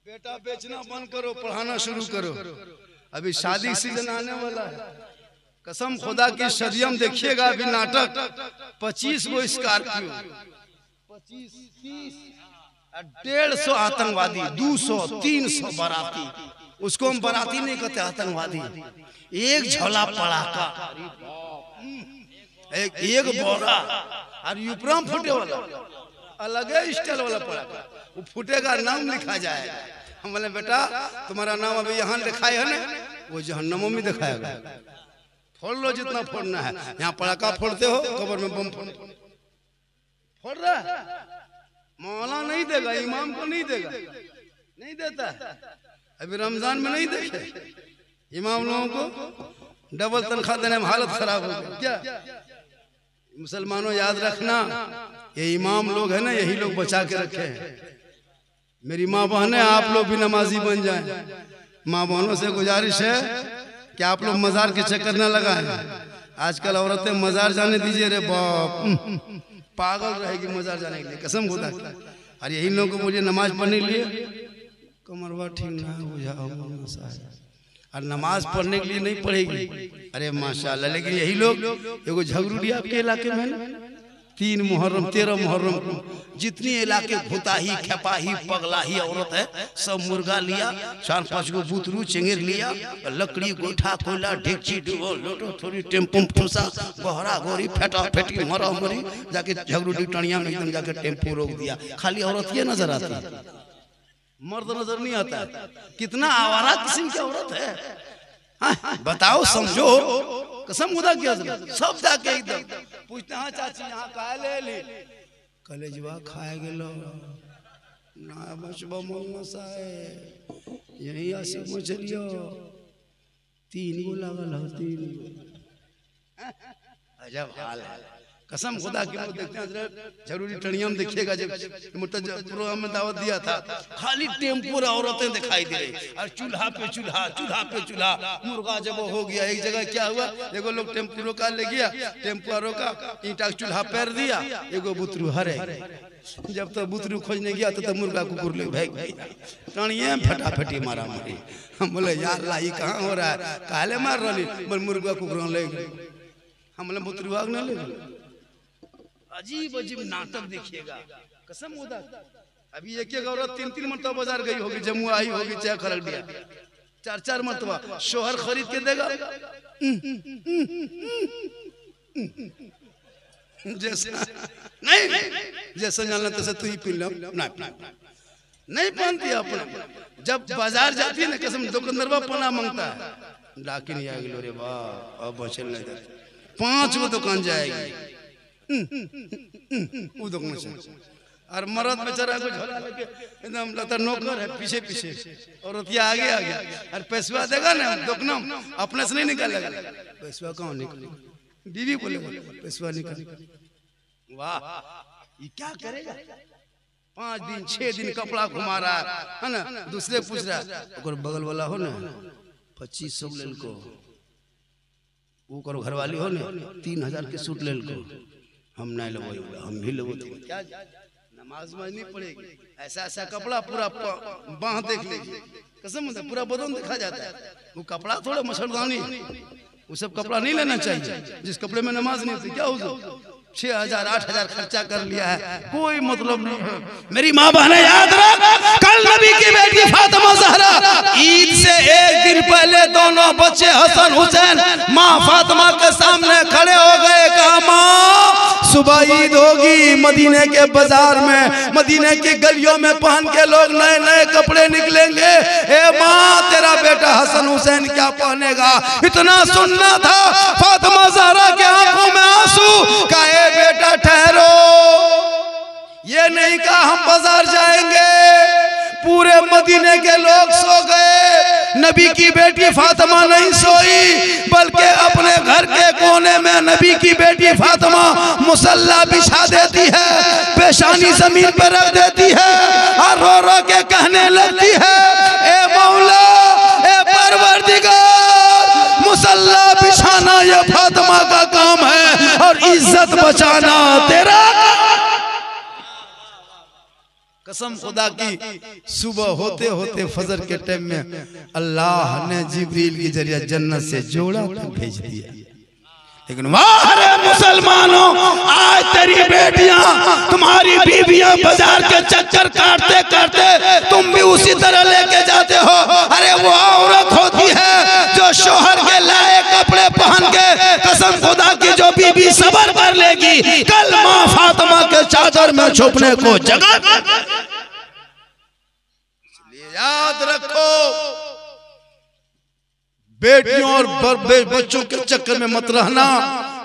बेटा बेचना बंद करो, पढ़ाना शुरू करो। अभी शादी सीजन आने वाला है। कसम खुदा की सदियम देखिएगा अभी नाटक 25 गो स्कॉर्पियो, 25, 30, 150 आतंकवादी, 200, 300 बाराती। उसको हम बाराती नहीं कहते, आतंकवादी। एक झोला पड़ाका, एक बोरा और यूपराम फूटे वाला, अलग स्टाइल वाला पड़ाका। वो फूटेगा, नाम लिखा जाएगा। हम बोले बेटा तुम्हारा नाम अभी यहाँ लिखा है ना, वो जहन्नमों में दिखाएगा। फोड़ लो जितना फोड़ना है। यहाँ पड़ाका फोड़ते हो, कब्र में बम फोड़ रहा है। मौला नहीं देगा, इमाम को नहीं देगा, नहीं देता। अभी रमजान में नहीं देखे इमाम लोगों को डबल तनख्वाह देने में हालत खराब हो गई। क्या मुसलमानों याद रखना, ये इमाम लोग है ना, यही लोग बचा के रखे हैं। मेरी माँ बहनें, आप लोग भी नमाजी बन जाएं। माँ बहनों से गुजारिश है कि आप लोग मजार के चक्कर न लगाएं। आजकल औरतें मजार जाने दीजिए, रे बाप पागल रहेगी मजार जाने के लिए, कसम खुदा। और यही लोगों को मुझे नमाज पढ़ने के लिए कमरवा ठीक ना हो, और नमाज पढ़ने के लिए नहीं पढ़ेगी। अरे माशाल्लाह। लेकिन यही लोग, एगो झगड़ूडी आपके इलाके में 3 मुहर्रम 13 मुहर्रम को जितनी इलाके भुताही खेपाही पगलाही औरत है, सब मुर्गा लिया, 4-5 गो बुतरू चेंगेर लिया, लकड़ी गोठा कोयला ढेकची लोटो थोड़ी टेम्पो ठूसा बहरा गोरी फेटा फेटी मरा मरी, जाके झगड़ूडी टणिया में एकदम जाके टेम्पो रोक दिया। खाली औरत ये नजर आती है, मर्द नजर नहीं आता। कितना आवारा किस्म की औरत है। हाँ, बताओ, समझो, कसम खुदा की सब जाके एकदम पूछते हैं चाची यहाँ का ले ली, कलेजवा खाए गेलो ना बचबा मोलना साहे, यही आसी मछलियो 3 गो लागल हो, 3 गो। अजब हाल है, कसम खुदा की। देखते हैं जरूरी टणिया में देखिएगा, जब प्रोग्राम में दावत दिया था, खाली टेम्पो औरतें दिखाई दे रही, और चूल्हा पे चूल्हा, चूल्हा पे चूल्हा। मुर्गा जब हो गया, एक जगह क्या हुआ, एगो लोग टेम्पो रोका ले गया, टेम्पो रोका, ईंटा चूल्हा पैर दिया, एगो बुतरू हरे। जब तो बुतरू खोजने गया तो मुर्गा कुकुर ले भाग टणिया फटाफटी मारा मारी। हम बोले यार लाई कहाँ हो रहा है, काले मार रही, बोल मुर्गा कुकुर ले गए। हम बोले बुतरू आग न ले। अजीब अजीब नाटक देखिएगा, कसम खुदा। अभी एक औरत 3-3 मरतबा बाजार गई होगी, जम्मू आई होगी, चाहे खरड़ दिया 4-4 मरतबा। शोहर खरीद के देगा, जैसे नहीं जैसे जानना तैसे तू ही पी लो, नहीं पहनती अपना। जब बाजार जाती है ना, कसम दुकानदार पना मांगता है, डाकी नहीं आएगी लो रे वाह, अब बचल नहीं देते। 5 गो दुकान जाएगी वो दुकान से, और मर्द बेचारा को झोला लेके एकदम लता नौकर है पीछे पीछे, औरतिया आगे आगे, और पैसवा देगा ना दुकान अपने से नहीं निकालेगा। पैसवा कहाँ निकलेगा, बीवी बोलेगा पैसवा निकल। वाह, ये क्या करेगा? 5 दिन 6 दिन कपड़ा घुमा रहा है ना, दूसरे पूछ रहा है, बगल वाला हो ना 2500 लेल को, वो करो घरवाली हो ना 3000 के सूट लेल को, हम नहीं लो, हम भी लो। क्या नमाज में नहीं पड़ेगी, ऐसा ऐसा कपड़ा पूरा बाह देख लीजिए, कसम से पूरा बदन देखा जाता है। वो कपड़ा थोड़ा मच्छरदानी, वो सब कपड़ा नहीं लेना चाहिए जिस कपड़े में नमाज नहीं होती। क्या हो 6000-8000 खर्चा कर लिया है, कोई मतलब नहीं है। मेरी माँ बहने याद रख, कल नबी की बेटी फातिमा ज़हरा ईद से 1 दिन पहले दोनों बच्चे हसन हुसैन माँ फातिमा के सामने खड़े हो गए। कहा माँ सुबह ईद होगी, मदीने के बाजार में, मदीने की गलियों में पहन के लोग नए नए कपड़े निकलेंगे। ए माँ तेरा बेटा हसन हुसैन क्या पहनेगा? इतना सुनना था। फातिमा ज़हरा के आंखों में आंसू का, बेटा ठहरो, ये नहीं कहा हम बाजार जाएंगे। पूरे मदीने के लोग सो गए, नबी की बेटी फातिमा नहीं सोई, बल्कि अपने घर के कोने में नबी की बेटी फातिमा मुसल्ला बिछा देती है, पेशानी जमीन पर रख देती है, और रो रो के कहने लगती है, ए मौला, ए परवरदिगार, मुसल्ला बिछाना ये फातिमा का काम है, और इज्जत बचाना तेरा। कसम खुदा की सुबह होते होते फजर के टाइम में अल्लाह ने जिब्रील के जरिए जन्नत से जोड़ा भेज दिया। लेकिन वाह मुसलमानों, आज तेरी बेटियां तुम्हारी बीवियां बाजार के चक्कर काटते काटते तुम भी उसी तरह लेके जाते हो। अरे वो औरत होती है जो शोहर के लाए कपड़े पहन के, कसम खुदा की जो बीबी सबर कर लेगी, कल माँ फातिमा के चादर में छुपने को जगह। इसलिए याद रखो, बेटियों और बच्चों के चक्कर में मत रहना,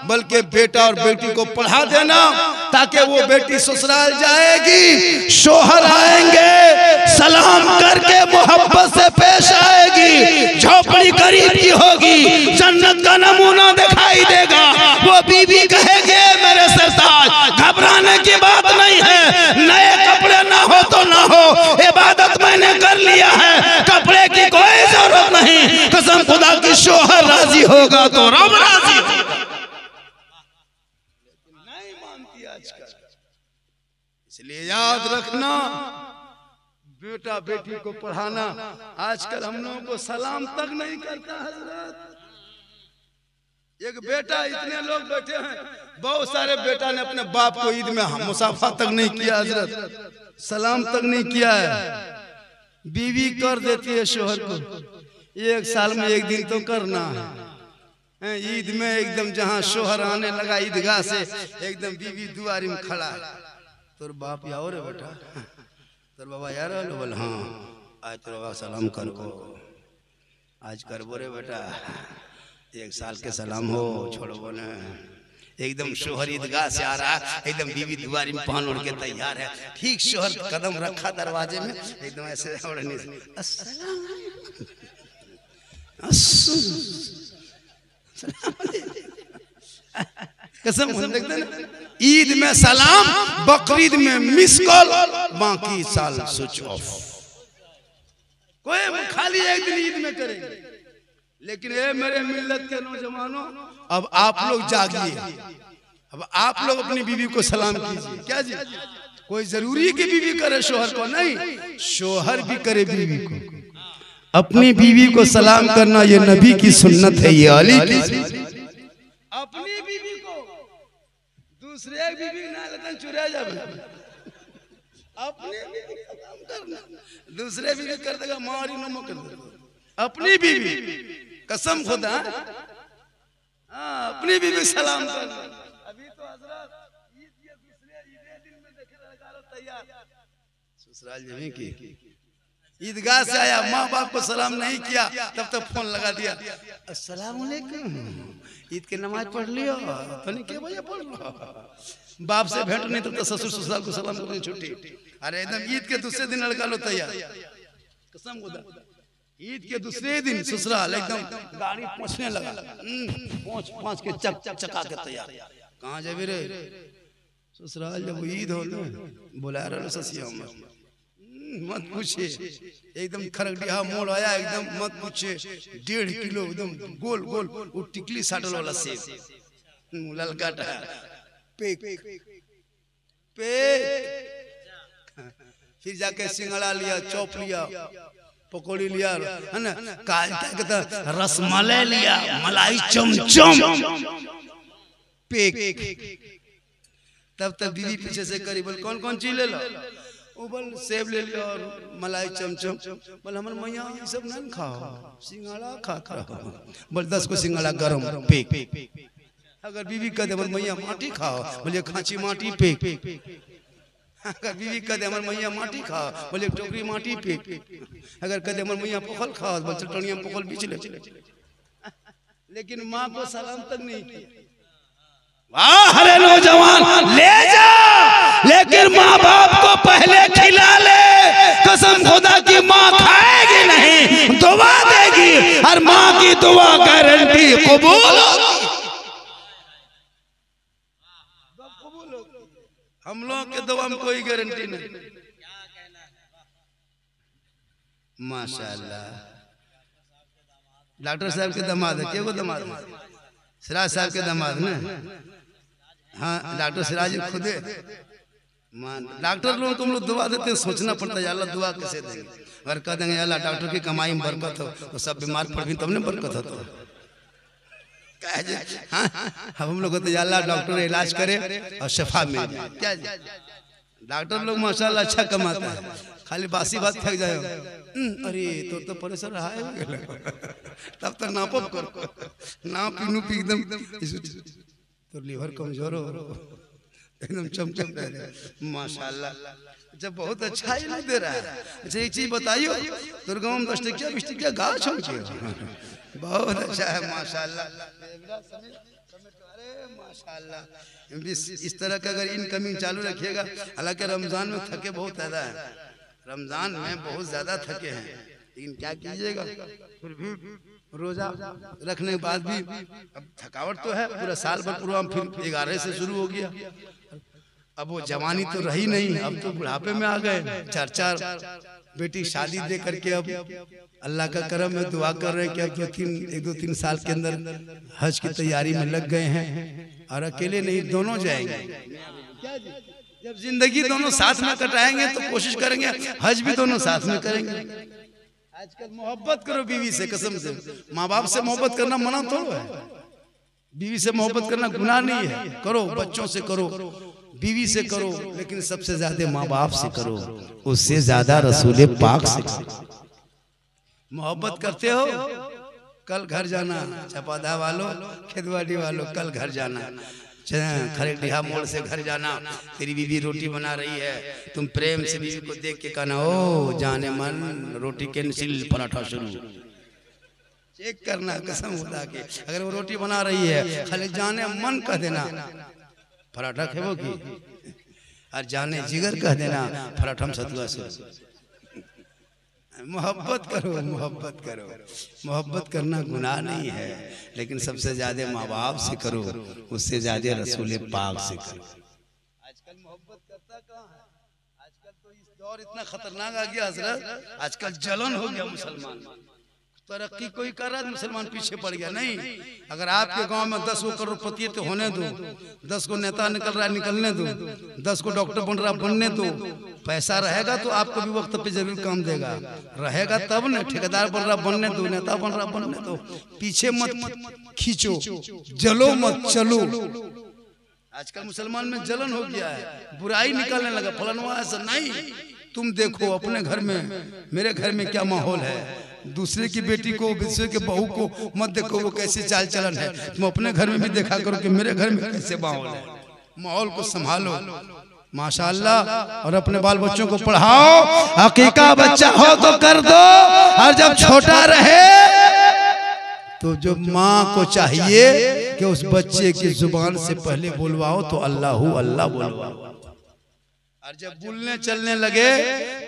बल्कि बेटा और बेटी को पढ़ा देना, ताकि वो बेटी ससुराल जाएगी, शोहर आएंगे, सलाम करके मोहब्बत से पेश आएगी, झोपड़ी गरीब की होगी, जन्नत का नमूना दिखाई देगा। वो बीबी कहेगी मेरे सरताज घबराने की बात नहीं है, नए कपड़े ना हो तो ना हो, इबादत मैंने कर लिया है, कपड़े की कोई जरूरत नहीं। कसम खुदा की शोहर राजी होगा तो रब राजी होगा। नहीं मानती आजकल। इसलिए याद रखना, बेटा बेटी को पढ़ाना। आजकल हम लोगों को सलाम तक नहीं करता हजरत। एक बेटा, इतने लोग बैठे हैं, बहुत सारे बेटा ने अपने बाप को ईद में मुसाफा तक नहीं किया हजरत, सलाम तक नहीं किया है। बीवी कर देती है शोहर को, एक साल में एक दिन तो करना है। ईद में एकदम जहाँ शोहर आने लगा ईदगाह से, एकदम बीवी दुआरी में खड़ा है, तोर बाप याओ रे बेटा, तोर बाबा यार बोल हाँ आज तो बाबा सलाम कर को, आज कर बोरे बेटा, एक साल के सलाम हो छोड़ो न। एकदम शोहर ईदगाह से आ रहा, एकदम बीवी दुआरी में पहन ओढ़ के तैयार है, ठीक शोहर कदम रखा दरवाजे में, एकदम ऐसे ओढ़ने से अस्सलाम कसम देखते ना, ईद में सलाम, बकरीद में मिस कॉल, बाकी साल स्विच ऑफ। कोई खाली एक दिन ईद में करेंगे। लेकिन ये मेरे मिल्लत के नौजवानों, अब आप लोग जागिए, अब आप लोग अपनी बीवी को सलाम कीजिए। क्या जी, कोई जरूरी की बीवी करे शोहर को नहीं, शोहर भी करे बीवी को। अपनी बीवी को सलाम करना ये नबी की सुन्नत है, ये अली की। अपनी बीवी को दूसरे बीवी ना लेकिन चुरा जावे, अपनी बीवी को सलाम करना, दूसरे बीवी कर देगा मारी नमो कर देगा। अपनी बीवी, कसम खुदा, अपनी बीवी सलाम करना। अभी तो हजरत ईद के दूसरे दिन में देखे लगा तैयार, ससुराल जमी की ईदगाह से आया, माँ बाप को सलाम नहीं किया, तब तक फोन लगा दिया, अस्सलाम वालेकुम, ईद की नमाज पढ़ लियो, तो नहीं क्या भैया पढ़ लो। बाप से भेंट नहीं तब तक ससुर ससुराल को सलाम करने छुट्टी। अरे एकदम ईद के दूसरे दिन लड़का लो तैयार, कसम खुदा, ईद के दूसरे दिन ससुराल एकदम गाड़ी पहुंचने लगा, पहुंच के चका के तैयार। कहाँ जाबे रे? ससुराल जब ईद हो तो बुला रहे ससिया मत पूछे, एकदम खरगडिया मोड़ आया, एकदम मत पूछे, 1.5 किलो एकदम गोल गोल वो टिकली साटल वाला सेब, ललकाटा पेक फिर जाके सिंगड़ा लिया, चौप लिया, पकौड़ी लिया, है ना, रसमलाई लिया, मलाई चमचम पेक। तब तक बीवी पीछे से करी, बोल कौन कौन चीज ले लो? बोल सेब ले लिया और मलाई चमचम। बोल हमारे मैया ये सब नहीं खाओ, सिंगड़ा खाता रहो। बोल 10 को सिंगड़ा गरम पेक। अगर बीवी कह दे मैया माटी खाओ, बोले खांची माटी पेक। अगर बीवी कह दे मैया माटी खाओ, बोले टोकरी माटी पेक। अगर कह दे मैया पखल खाओ, बोल चटनिया पखल बीच ले। लेकिन माँ को सलाम तक नहीं किया। अरे नौजवान ले जा, लेकिन माँ बाप को पहले खिला ले। कसम खुदा की माँ खाएगी नहीं, दुआ देगी, और माँ की दुआ गारंटी कबूल होगी। हम लोग के दुआ में कोई गारंटी नहीं। माशाल्लाह, डॉक्टर साहब के दामाद है, क्या वो दामाद है? सिराज साहब के दामाद ना? हाँ, डॉक्टर सिराज खुदे डॉक्टर लोग तुम लोग दुआ देते हैं, सोचना पड़ता है अल्लाह दुआ कैसे देंगे। अगर कह देंगे अल्लाह डॉक्टर की कमाई में बरकत हो तो सब बीमार पड़ भी तब नहीं बरकत हो तो हाँ हम लोग कहते अल्लाह डॉक्टर इलाज करे और शफा मिल जाए। क्या डॉक्टर लोग माशाल्लाह अच्छा कमाता है, खाली बासी बात थक जाए अरे तो परेशान रहा है तब तो नापो करो ना पीनू पी एकदम तो लीवर कमजोर हो एकदम चमचम रहे माशाल्लाह। जब बहुत अच्छा ही दे रहा है। अच्छा एक चीज बताइयो, दुर्गा में 10 टकिया 20 टकिया गाछ हो बहुत अच्छा है माशाल्लाह। माशाल्लाह इस तरह का अगर इनकमिंग चालू रखिएगा, हालांकि रमजान में थके बहुत ज्यादा है, रमजान में बहुत ज्यादा थके हैं, लेकिन क्या कीजिएगा फिर भी रोजा रखने के बाद भी अब थकावट तो है, पूरा साल भर प्रोग्राम फिर 11 से शुरू हो गया। अब वो जवानी तो रही नहीं, अब तो बुढ़ापे में आ गए। 4 बेटी शादी दे करके अब अल्लाह का करम है, दुआ कर रहे हैं कि अब 1-2-3 साल के अंदर हज की तैयारी में लग गए हैं और अकेले नहीं दोनों जाएंगे। जब जिंदगी दोनों साथ में कटाएंगे तो कोशिश करेंगे हज भी दोनों साथ में करेंगे। आजकल मोहब्बत करो बीवी से, कसम से माँ बाप से मोहब्बत करना मना थोड़ा है, बीवी से मोहब्बत करना गुनाह नहीं है, करो बच्चों से करो, बीवी से करो, लेकिन सबसे ज्यादा माँ बाप से करो, उससे ज्यादा रसूले पाक से मोहब्बत करते हो। कल घर जाना, चपादा वालों खेतवाड़ी वालों कल घर जाना, खरेडिया मोड़ से घर जाना, तेरी बीवी रोटी बना रही है, तुम प्रेम से बीवी को देख के कहना ओ जाने मन रोटी के नसील पराठा शुरू चेक करना कसम खुदा के। अगर वो रोटी बना रही है खाली जाने मन कह देना पराठा खेबो की, और जाने जिगर कह देना पराठा में सतुआ से। मोहब्बत करो, मोहब्बत करो, मोहब्बत करना गुनाह नहीं है, लेकिन सबसे ज्यादा माँ बाप से करो, उससे ज्यादा रसूल पाक से करो। आजकल मोहब्बत करता कहाँ है? आजकल तो इस दौर इतना खतरनाक आ गया हजरत, आजकल जलन हो गया मुसलमान, तरक्की कोई कर रहा है मुसलमान पीछे पड़ गया। नहीं, अगर आपके गांव में 10 करोड़पति तो होने दो, 10 को नेता निकल रहा है निकलने दो, 10 को डॉक्टर बन रहा बनने दो, पैसा रहेगा तो आपको भी वक्त पे जरूर काम देगा, रहेगा तब न, ठेकेदार बन रहा बनने दो, नेता बन रहा बनने दो, पीछे मत खींचो, जलो मत चलो। आजकल मुसलमान में जलन हो गया है, बुराई निकलने लगा, फलनवा ऐसा नहीं। तुम देखो अपने घर में, मेरे घर में क्या माहौल है, दूसरे की बेटी को दूसरे के बहू को मत देखो वो कैसे चाल चलन है, तुम अपने घर में भी देखा करो कि मेरे घर में कैसे माहौल है। माहौल को संभालो माशाअल्लाह, और अपने बाल बच्चों को पढ़ाओ, हकीका बच्चा हो तो कर दो, और जब छोटा रहे तो जो माँ को चाहिए कि उस बच्चे की जुबान से पहले बोलवाओ तो अल्लाह अल्लाह बोलवाओ, और जब बोलने चलने लगे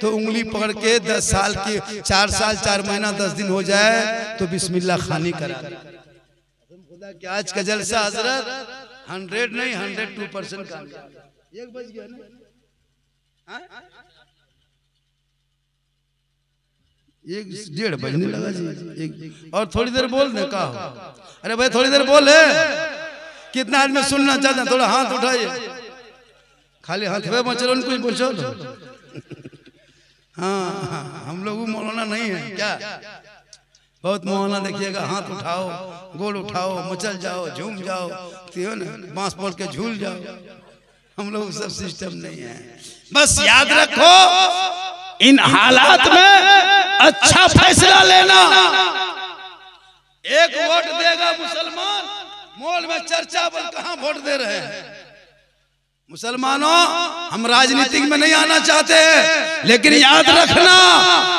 तो उंगली पकड़ के 10 साल की 4 साल 4 महीना 10 दिन हो जाए तो बिस्मिल्लाह खानी करा। खुदा के आज का जलसा हजरत 100 नहीं 102% का। 1 बज गया ना, 1:30 बजने लगा जी, और थोड़ी देर बोल दे का। अरे भाई थोड़ी देर बोले, कितना आदमी सुनना चाहते हैं, थोड़ा हाथ उठाइए, खाली हाथ में चलो कुछ पूछो। हाँ हम लोग मौलाना नहीं है क्या, बहुत मौलाना देखिएगा, हाथ उठाओ, गोल उठाओ, मचल जाओ, झूम जाओ, बांस बोल के झूल जाओ, हम लोग सब सिस्टम नहीं है। बस याद रखो इन हालात में अच्छा फैसला लेना। एक वोट देगा मुसलमान, मॉल में चर्चा बल कहां वोट दे रहे हैं। मुसलमानों हम राजनीति में नहीं आना चाहते, लेकिन याद रखना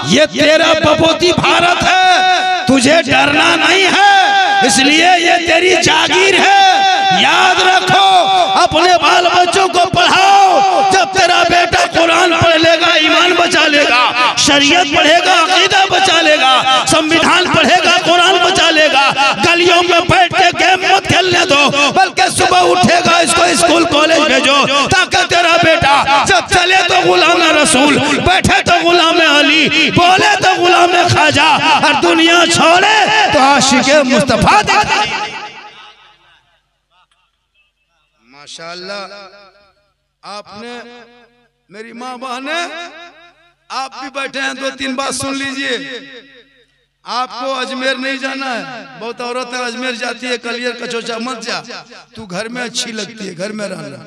ये तेरा बपोती भारत है, तुझे डरना नहीं है, इसलिए ये तेरी जागीर है। याद रखो अपने बाल बच्चों को पढ़ाओ, जब तेरा बेटा कुरान पढ़ लेगा ईमान बचा लेगा, शरीयत पढ़ेगा अकीदा बचा लेगा, संविधान पढ़ेगा कुरान बचा लेगा। गलियों में बैठ के गेम मत खेलने दो, बल्कि सुबह उठेगा इसको स्कूल कॉलेज भेजो, ताकि तेरा बेटा जब चले तो गुलाम रसूल, बैठे तो गुलाम अली, बोले तो गुलाम ख्वाजा, और दुनिया छोड़े तो आशिक़े मुस्तफा देखा। माशाअल्लाह आपने मेरी माँ बहने आप भी बैठे हैं, 2-3 बात सुन लीजिए। आपको अजमेर नहीं जाना है, बहुत औरतें अजमेर जाती है, कलियर कचौचा मत जा, तू घर में अच्छी लगती है, घर में रहना,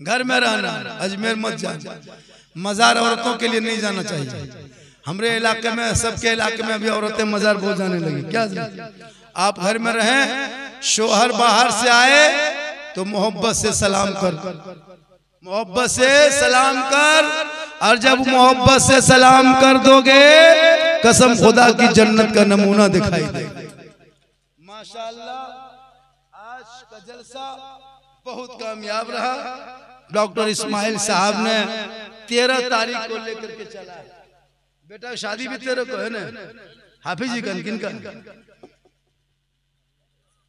घर में रहना, अजमेर मत जा। मजार औरतों के लिए नहीं जाना चाहिए। हमारे इलाके में, सबके इलाके में अभी औरतें मजार बहुत जाने लगी। क्या आप घर में रहें, शोहर बाहर से आए तो मोहब्बत से सलाम कर, मोहब्बत से सलाम कर, और जब मोहब्बत से सलाम कर दोगे कसम खुदा की जन्नत का नमूना दिखाई देगा। माशाअल्लाह आज का जलसा बहुत कामयाब रहा। डॉक्टर इस्माइल साहब ने 13 तारीख को लेकर के चला है। बेटा शादी भी 13 को है ना, हाफिज जी का, किन का?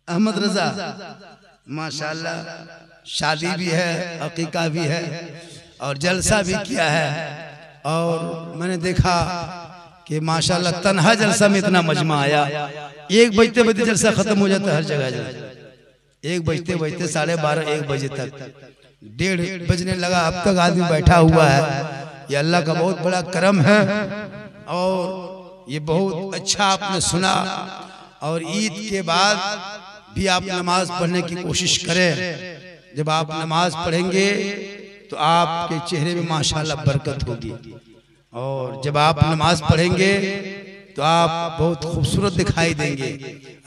अहमद रजा। माशाअल्लाह शादी भी है, अकीका भी है और जलसा भी किया है। और मैंने देखा कि माशाअल्लाह तन्हा जलसा में इतना मजमा आया। 1 बजते बजते जलसा खत्म हो जाता है हर जगह। 1 बजते बजते 12:30 1 बजे तक, 1:30 बजने लगा, अब तक आदमी बैठा हुआ है। ये अल्लाह का बहुत बड़ा करम है और ये बहुत अच्छा आपने सुना। और ईद के बाद भी आप नमाज पढ़ने की कोशिश करें। जब आप नमाज पढ़ेंगे तो आपके चेहरे में माशाअल्लाह बरकत होगी। और जब आप नमाज पढ़ेंगे तो आप बहुत खूबसूरत दिखाई देंगे।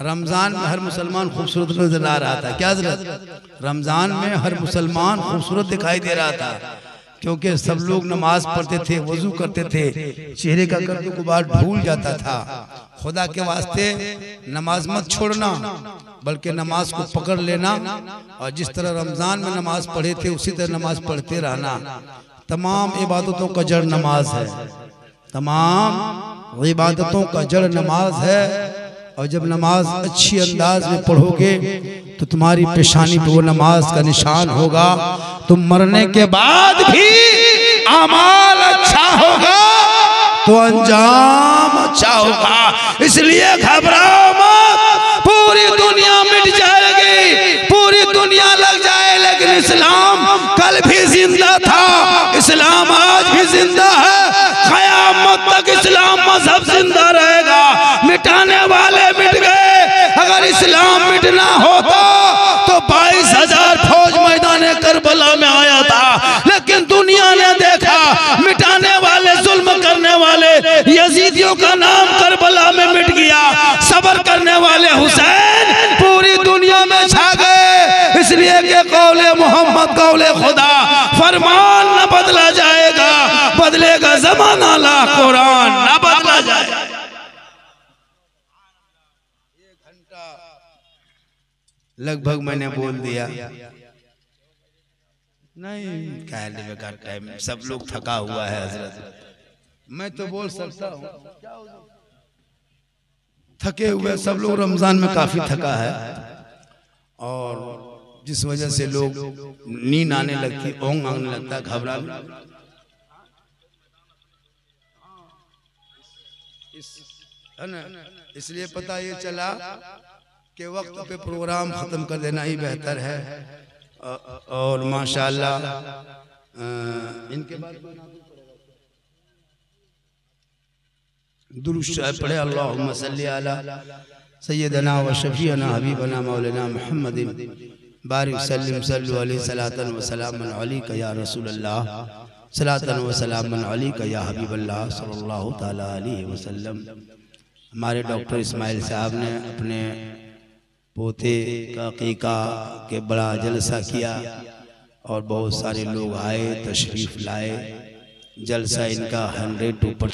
रमजान में हर मुसलमान खूबसूरत नजर आ रहा था। क्या जरूरत, रमजान में हर मुसलमान खूबसूरत दिखाई दे रहा था, क्योंकि सब लोग नमाज पढ़ते थे, वजू करते थे, चेहरे का गर्द गुबार धूल जाता था। खुदा के वास्ते नमाज मत छोड़ना, बल्कि नमाज को पकड़ लेना। और जिस तरह रमजान में नमाज पढ़े थे उसी तरह नमाज पढ़ते रहना। तमाम इबादतों का जड़ नमाज है, तमाम इबादतों का जड़ नमाज है। और जब नमाज अच्छी अंदाज में पढ़ोगे तो तुम्हारी पेशानी पे वो नमाज का निशान होगा। तुम मरने के बाद भी अमाल अच्छा होगा तो अंजाम अच्छा होगा। इसलिए घबराओ मत, पूरी दुनिया मिट जाएगी, पूरी दुनिया लग जाए, लेकिन इस्लाम कल भी जिंदा था, इस्लाम आज भी जिंदा है, क़यामत तक इस्लाम मजहब जिंदा रहेगा। मिटाने वाले मिट गए, अगर इस्लाम मिटना होता तो 22,000 फौज मैदान करबला में आया था, लेकिन दुनिया ने देखा मिटाने वाले, जुल्म करने वाले यजीदियों का नाम करबला में मिट गया। सब्र करने वाले हुसैन पूरी दुनिया में छा गए। इसलिए कि कौले मोहम्मद कौले खुदा, फरमान न बदला जाएगा, बदलेगा जमाना ला कुरान न बदला जाएगा। 1 घंटा लगभग मैंने बोल दिया, नहीं कहने में का टाइम, सब लोग थका हुआ है हजरत, मैं तो बोल सकता हूँ। थके हुए सब लोग, रमजान में काफी थका है और जिस वजह से लोग नींद आने लगती, ओंग आने लगता, घबराने, है ना। इसलिए पता ये चला कि वक्त पे प्रोग्राम खत्म कर देना ही बेहतर है। और माशाअल्लाह इनके बाद दुरूद पढ़े, अल्लाहुम्मा सल्ली अला सय्यदना व शफीअना हबीबना मौलाना मुहम्मदिन बारिक सल्लिम सल्लु अलैहि सलातन व सलामन अलैका या रसूलल्लाह, सलातन व सलामन अलैका या हबीबल्लाह सल्लल्लाहु तआला अलैहि वसल्लम। हमारे डॉक्टर इस्माइल साहब ने अपने पोते का अकीका के बड़ा जलसा किया और बहुत सारे लोग आए, तशरीफ लाए। जलसा इनका 100%